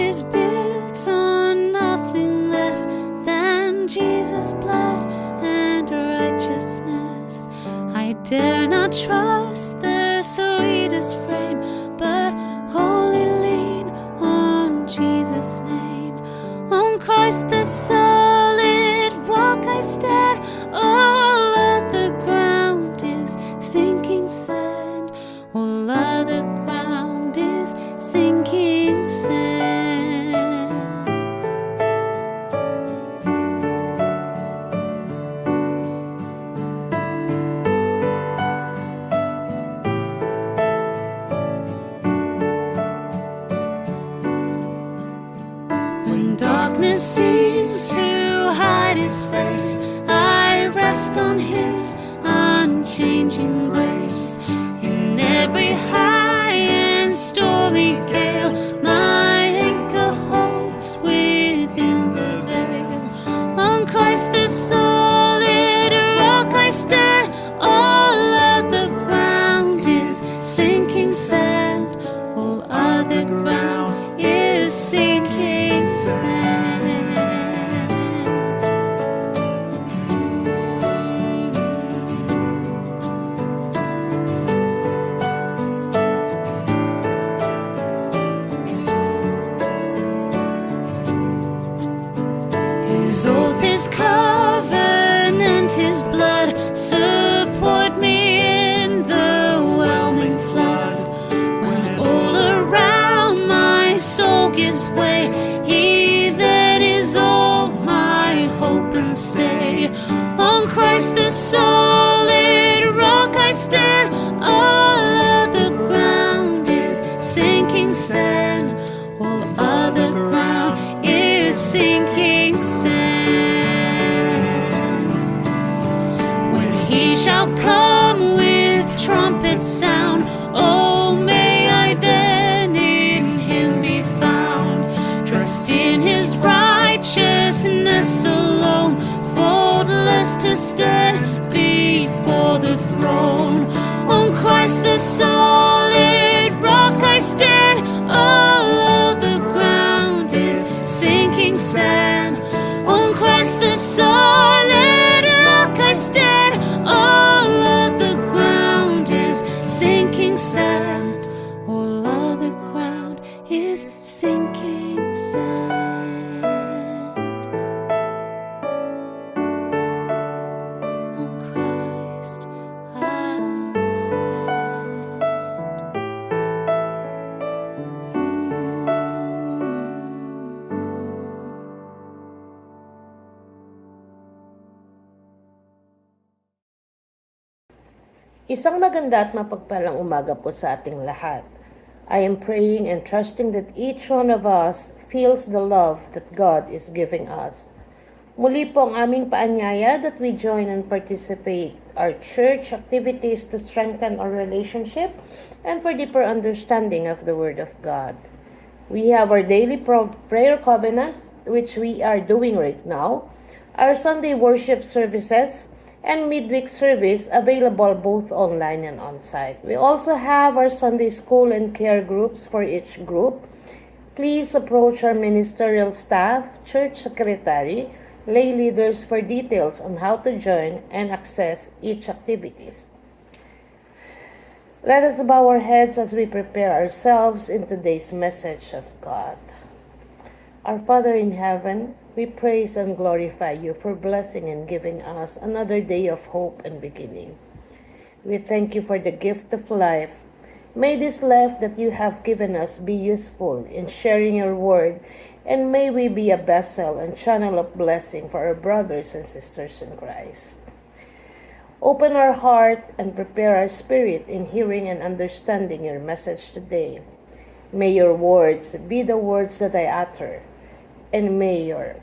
is built on nothing less than Jesus' blood and righteousness. I dare not trust the sweetest frame, but wholly lean on Jesus' name. On Christ the solid rock I stand, all other ground is sinking sand. All other ground is sinking sand. When darkness seems to hide his face, I rest on his unchanging grace. In every high and stormy gale, my anchor holds within the veil. On Christ the solid rock I stand, all other ground is sinking sand. All other ground is sinking sand. His oath, his covenant, his blood support me in the whelming flood. When all around my soul gives way, he that is all my hope and stay. On Christ the solid rock I stand, all other ground is sinking sand. All other ground is sinking sand. When he shall come with trumpet sound, oh may I then in him be found. Trust in his righteousness alone, faultless to stand before the throne. On Christ the solid rock I stand, all other ground is sinking sand. On Christ the solid rock I stand, all other ground is sinking sand. All other ground is sinking sand. On Christ I stand. Isang maganda at mapagpalang umaga po sa ating lahat. I am praying and trusting that each one of us feels the love that God is giving us. Muli po ang aming paanyaya that we join and participate our church activities to strengthen our relationship and for deeper understanding of the Word of God. We have our daily prayer covenant, which we are doing right now, our Sunday worship services, and midweek service available both online and on-site. We also have our Sunday school and care groups for each group. Please approach our ministerial staff, church secretary, lay leaders for details on how to join and access each activities. Let us bow our heads as we prepare ourselves in today's message of God. Our Father in heaven, we praise and glorify you for blessing and giving us another day of hope and beginning. We thank you for the gift of life. May this life that you have given us be useful in sharing your word, and may we be a vessel and channel of blessing for our brothers and sisters in Christ. Open our heart and prepare our spirit in hearing and understanding your message today. May your words be the words that I utter, and may your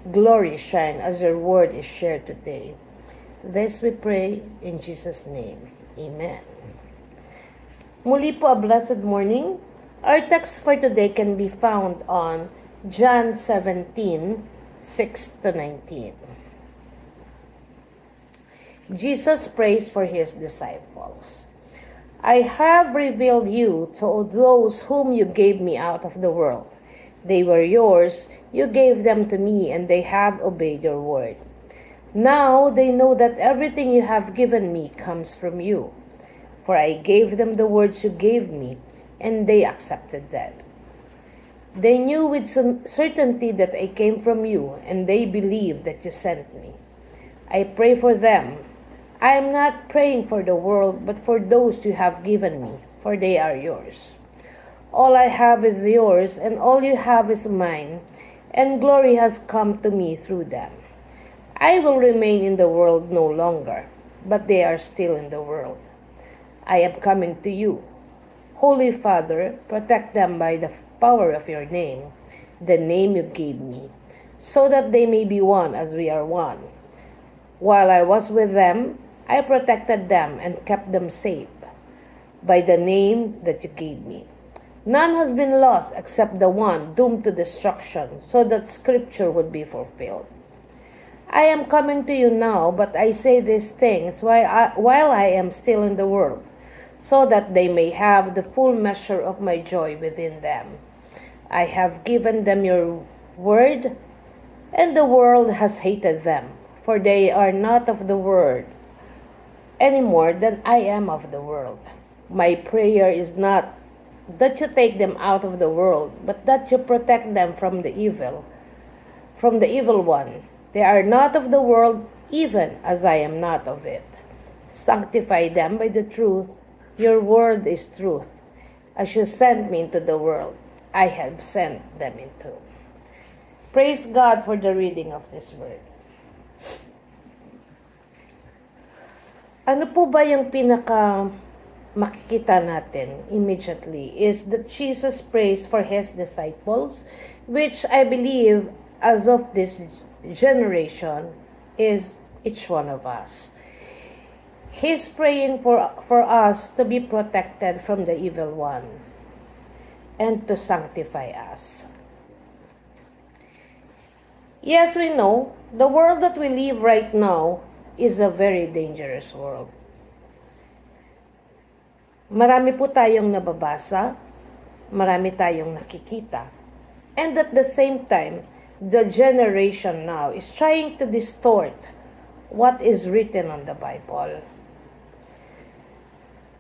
glory shine as your word is shared today. This we pray in Jesus' name. Amen. Muli po a blessed morning. Our text for today can be found on John 17:6-19. Jesus prays for his disciples. I have revealed you to those whom you gave me out of the world. They were yours, you gave them to me, and they have obeyed your word. Now they know that everything you have given me comes from you. For I gave them the words you gave me, and they accepted that. They knew with certainty that I came from you, and they believed that you sent me. I pray for them. I am not praying for the world, but for those you have given me, for they are yours. All I have is yours, and all you have is mine, and glory has come to me through them. I will remain in the world no longer, but they are still in the world. I am coming to you. Holy Father, protect them by the power of your name, the name you gave me, so that they may be one as we are one. While I was with them, I protected them and kept them safe by the name that you gave me. None has been lost except the one doomed to destruction, so that Scripture would be fulfilled. I am coming to you now, but I say these things while I am still in the world, so that they may have the full measure of my joy within them. I have given them your word, and the world has hated them, for they are not of the world any more than I am of the world. My prayer is not that you take them out of the world, but that you protect them from the evil one. They are not of the world, even as I am not of it. Sanctify them by the truth. Your word is truth. As you sent me into the world, I have sent them into. Praise God for the reading of this word. Ano po ba yung pinaka makikita natin immediately is that Jesus prays for His disciples, which I believe as of this generation is each one of us. He's praying for us to be protected from the evil one and to sanctify us. Yes, we know the world that we live right now is a very dangerous world. Marami po tayong nababasa, marami tayong nakikita. And at the same time, the generation now is trying to distort what is written on the Bible.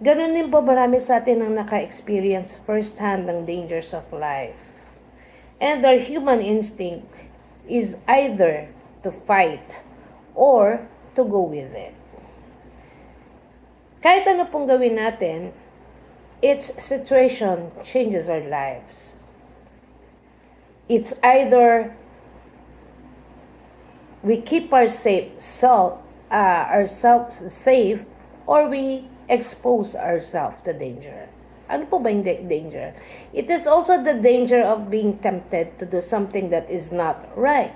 Ganun din po marami sa atin ang naka-experience firsthand ng dangers of life. And our human instinct is either to fight or to go with it. Kahit ano pong gawin natin, each situation changes our lives. It's either we keep ourselves safe or we expose ourselves to danger. Ano po ba yung danger? It is also the danger of being tempted to do something that is not right.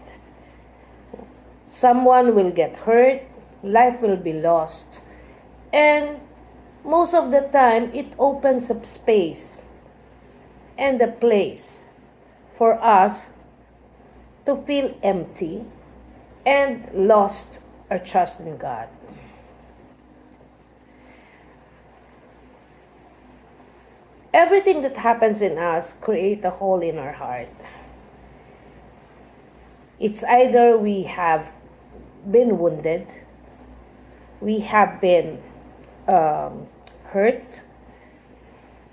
Someone will get hurt, life will be lost, and most of the time it opens up space and a place for us to feel empty and lost our trust in God. Everything that happens in us creates a hole in our heart. It's either we have been wounded, we have been hurt,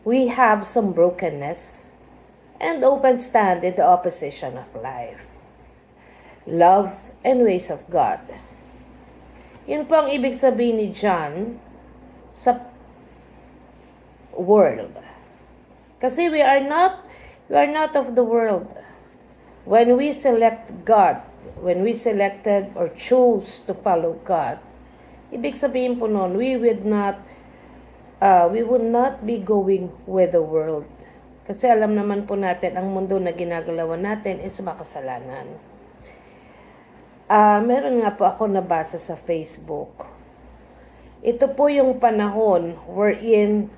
we have some brokenness, and open stand in the opposition of life, love, and ways of God. Yun po ang ibig sabihin ni John sa world. Kasi we are not of the world. When we select God, when we selected or chose to follow God, ibig sabihin po noon, we would not be going with the world. Kasi alam naman po natin, ang mundo na ginagalawan natin is makasalanan. Meron nga po ako nabasa sa Facebook. Ito po yung panahon wherein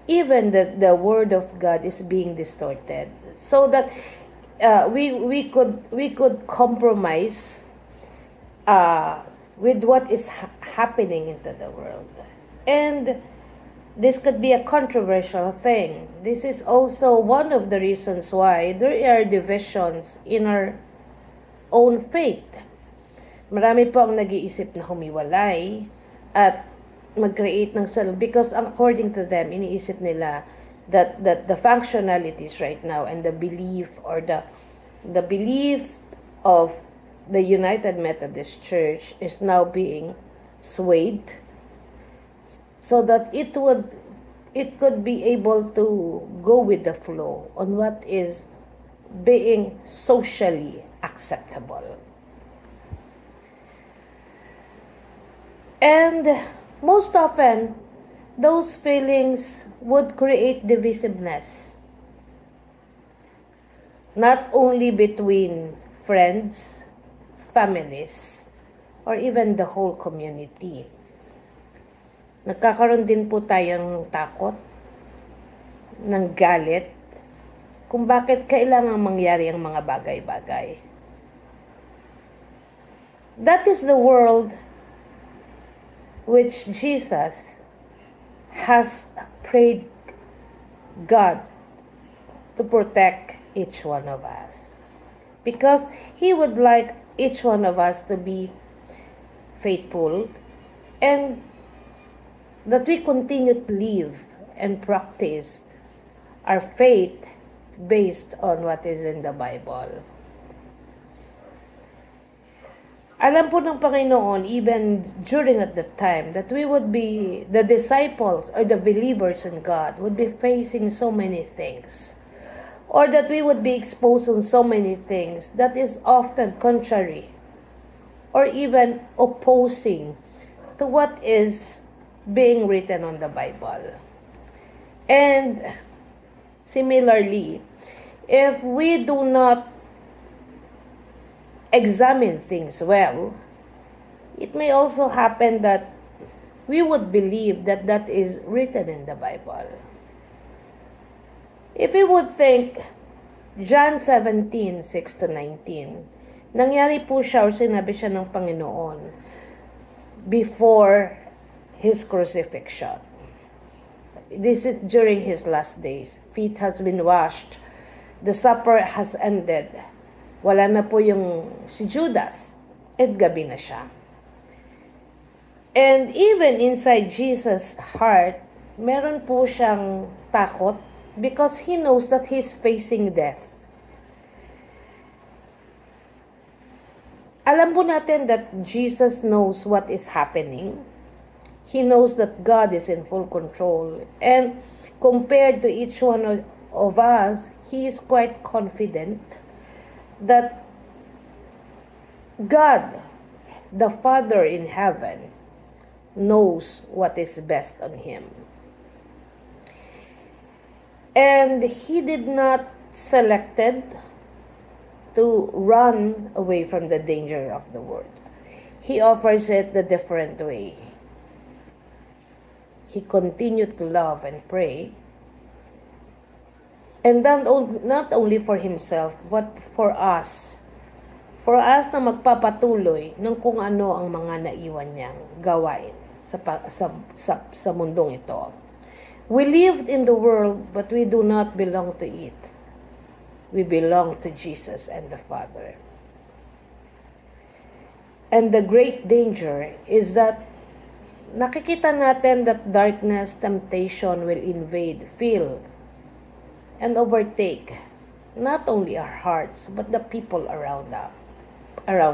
even the word of God is being distorted, so that we could compromise with what is happening into the world. And this could be a controversial thing. This is also one of the reasons why there are divisions in our own faith. Marami po ang nag-iisip na humiwalay at mag-create ng because according to them, iniisip nila that the functionalities right now and the belief or the belief of the United Methodist Church is now being swayed so that it could be able to go with the flow on what is being socially acceptable. And most often, those feelings would create divisiveness, not only between friends, families, or even the whole community. Nagkakaroon din po tayo ng takot, ng galit, kung bakit kailangang mangyari ang mga bagay-bagay. That is the world which Jesus has prayed God to protect each one of us. Because He would like each one of us to be faithful and that we continue to live and practice our faith based on what is in the Bible. Alam po ng Panginoon, even during at that time, that we would be, the disciples or the believers in God would be facing so many things. Or that we would be exposed on so many things that is often contrary or even opposing to what is being written on the Bible. And similarly, if we do not examine things well, it may also happen that we would believe that that is written in the Bible. If we would think, John 17:6-19, nangyari po siya o sinabi siya ng Panginoon before His crucifixion. This is during His last days. Feet has been washed. The supper has ended. Wala na po yung si Judas. At gabi na siya. And even inside Jesus' heart, meron po siyang takot because He knows that He's facing death. Alam po natin that Jesus knows what is happening. He knows that God is in full control. And compared to each one of us, He is quite confident that God, the Father in heaven, knows what is best on Him. And He did not selected to run away from the danger of the world. He offers it the different way. He continued to love and pray. And then not only for Himself, but for us. For us na magpapatuloy ng kung ano ang mga naiwan niyang gawain sa mundong ito. We lived in the world, but we do not belong to it. We belong to Jesus and the Father. And the great danger is that nakikita natin that darkness, temptation will invade, fill, and overtake not only our hearts, but the people around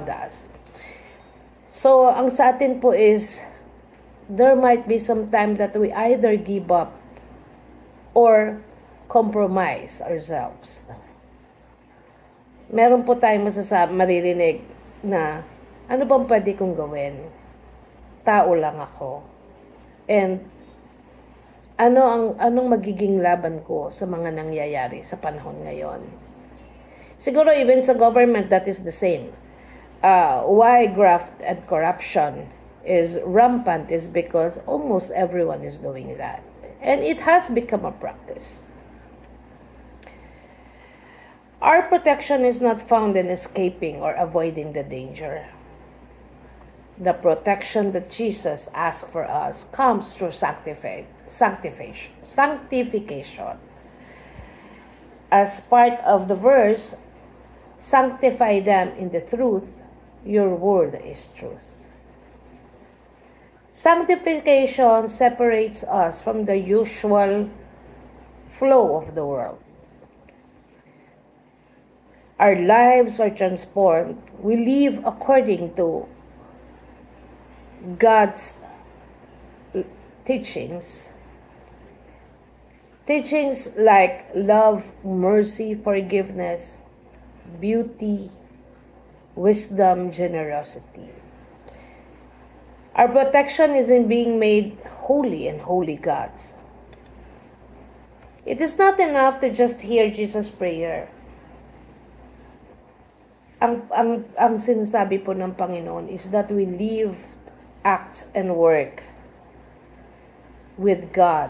us. So, ang sa atin po is, there might be some time that we either give up or compromise ourselves. Meron po tayong maririnig na, ano bang pwede kong gawin? Tao lang ako. And anong magiging laban ko sa mga nangyayari sa panahon ngayon? Siguro even sa government, that is the same. Why graft and corruption is rampant is because almost everyone is doing that. And it has become a practice. Our protection is not found in escaping or avoiding the danger. the protection that Jesus asked for us comes through sanctification. As part of the verse, sanctify them in the truth, your word is truth. Sanctification separates us from the usual flow of the world. Our lives are transformed. We live according to God's teachings. Teachings like love, mercy, forgiveness, beauty, wisdom, generosity. Our protection is in being made holy and holy gods. It is not enough to just hear Jesus' prayer. Ang sinasabi po ng Panginoon is that we live, act, and work with God,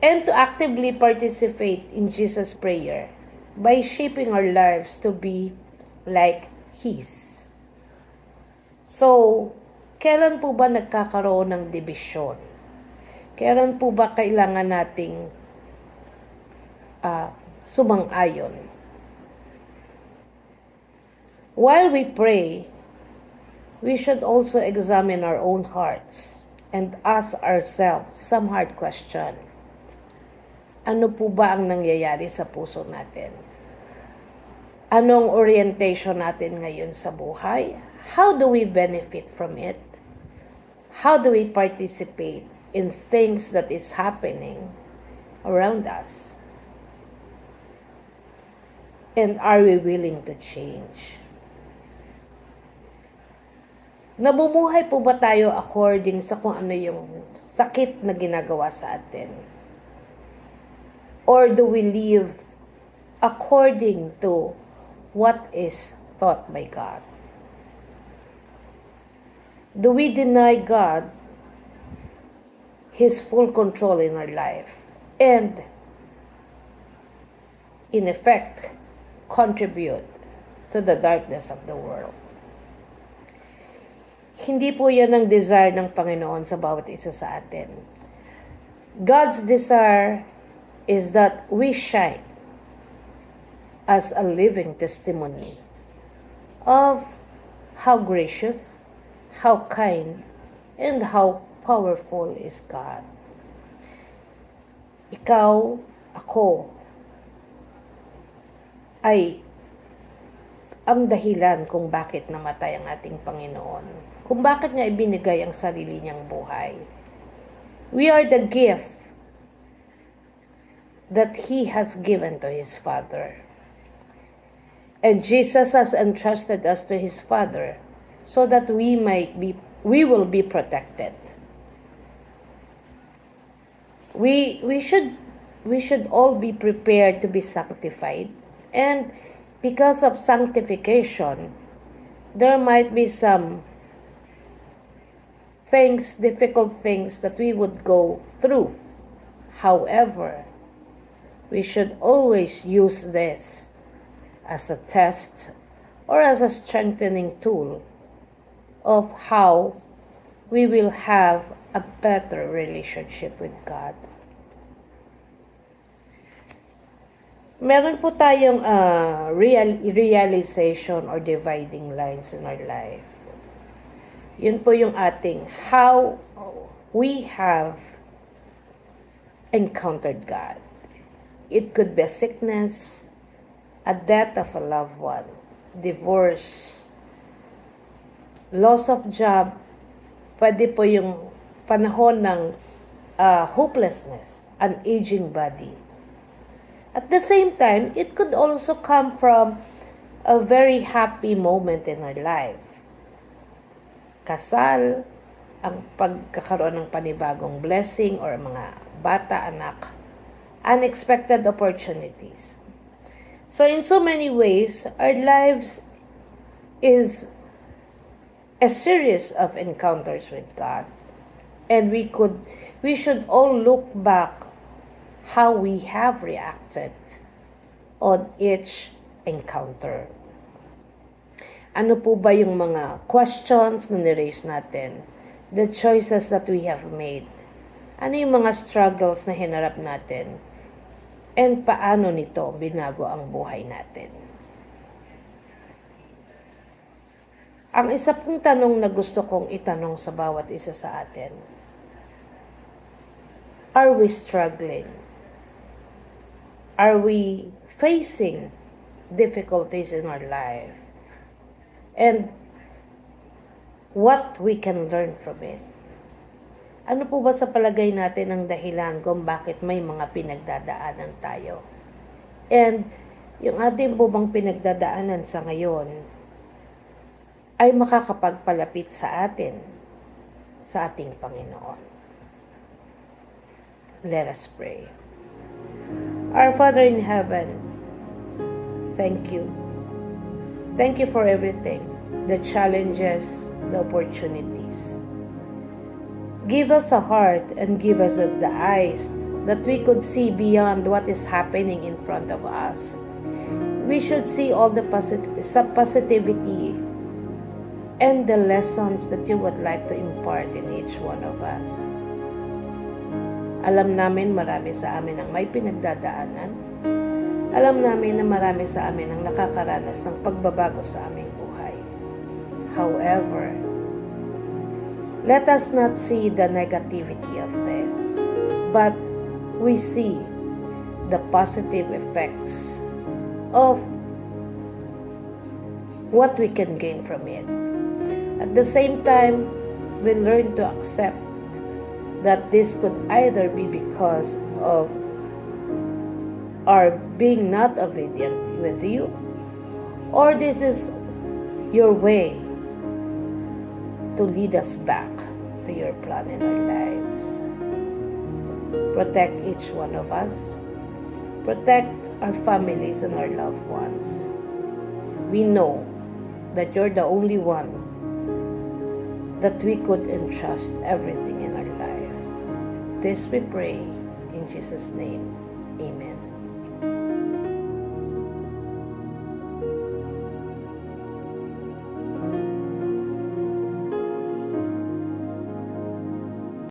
and to actively participate in Jesus' prayer by shaping our lives to be like His. So, kailan po ba nagkakaroon ng dibisyon? Kailan po ba kailangan nating sumang-ayon? While we pray, we should also examine our own hearts and ask ourselves some hard question. Ano po ba ang nangyayari sa puso natin? Anong orientation natin ngayon sa buhay? How do we benefit from it? How do we participate in things that is happening around us? And are we willing to change? Namumuhay po ba tayo according sa kung ano yung sakit na ginagawa sa atin? Or do we live according to what is taught by God? Do we deny God His full control in our life and, in effect, contribute to the darkness of the world? Hindi po yan ang desire ng Panginoon sa bawat isa sa atin. God's desire is that we shine as a living testimony of how gracious, how kind, and how powerful is God. Ikaw, ako, ay ang dahilan kung bakit namatay ang ating Panginoon. Kung bakit niya ibinigay ang sarili niyang buhay. We are the gift that He has given to His Father. And Jesus has entrusted us to His Father so that we will be protected. We should all be prepared to be sanctified, and because of sanctification, there might be some difficult things that we would go through. However, we should always use this as a test or as a strengthening tool of how we will have a better relationship with God. Meron po tayong realization or dividing lines in our life. Yun po yung ating how we have encountered God. It could be a sickness, a death of a loved one, divorce, loss of job, pwede po yung panahon ng hopelessness, an aging body. At the same time, it could also come from a very happy moment in our life. Kasal, ang pagkakaroon ng panibagong blessing or mga bata, anak, unexpected opportunities. So in so many ways, our lives is a series of encounters with God. And we should all look back how we have reacted on each encounter. Ano po ba yung mga questions na niraise natin? The choices that we have made. Ano yung mga struggles na hinarap natin? And paano nito binago ang buhay natin? Ang isa pong tanong na gusto kong itanong sa bawat isa sa atin, are we struggling? Are we facing difficulties in our life? And what we can learn from it? Ano po ba sa palagay natin ang dahilan kung bakit may mga pinagdadaanan tayo? And yung ating po bang pinagdadaanan sa ngayon ay makakapagpalapit sa atin, sa ating Panginoon. Let us pray. Our Father in heaven, thank you. Thank you for everything, the challenges, the opportunities. Give us a heart and give us the eyes that we could see beyond what is happening in front of us. We should see all the positivity and the lessons that you would like to impart in each one of us. Alam namin marami sa amin ang may pinagdadaanan. Alam namin na marami sa amin ang nakakaranas ng pagbabago sa aming buhay. However, let us not see the negativity of this, but we see the positive effects of what we can gain from it. At the same time, we learn to accept that this could either be because of our being not obedient with you, or this is your way to lead us back to your plan in our lives. Protect each one of us. Protect our families and our loved ones. We know that you're the only one that we could entrust everything in our life. This we pray in Jesus' name. Amen.